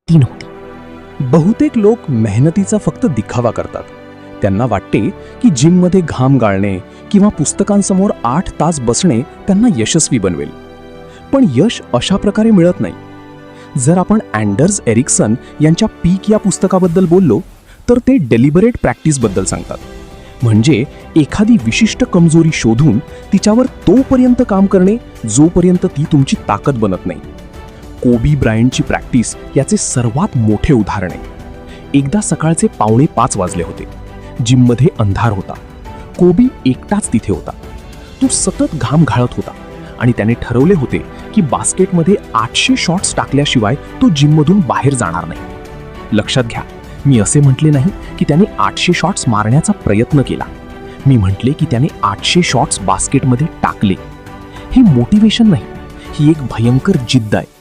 ती नव्हती. बहुतेक लोक मेहनतीचा फक्त दिखावा करतात. त्यांना वाटते की जिममध्ये घाम गाळणे किंवा पुस्तकांसमोर 8 तास बसणे त्यांना यशस्वी बनवेल. पण यश अशा प्रकारे मिळत नाही. जर आपण अँडर्स एरिक्सन यांच्या पीक या पुस्तकाबद्दल बोललो तर ते डेलिबरेट प्रॅक्टिसबद्दल सांगतात. म्हणजे एखादी विशिष्ट कमजोरी शोधून तिच्यावर तोपर्यंत काम करणे जोपर्यंत ती तुमची ताकद बनत नाही. कोबी ब्रायंटची प्रॅक्टिस याचे सर्वात मोठे उदाहरण आहे. एकदा सकाळचे 4:45 वाजले होते. जिममध्ये अंधार होता. कोबी एकटाच तिथे होता. तो सतत घाम घाळत होता आणि त्याने ठरवले होते की बास्केटमध्ये 800 शॉट्स टाकल्याशिवाय तो जिममधून बाहेर जाणार नाही. लक्षात घ्या, मी असे म्हटले नाही की त्याने 800 शॉट्स मारण्याचा प्रयत्न केला. मी म्हटले की त्याने 800 शॉट्स बास्केटमध्ये टाकले. हे मोटिवेशन नाही, ही एक भयंकर जिद्द आहे.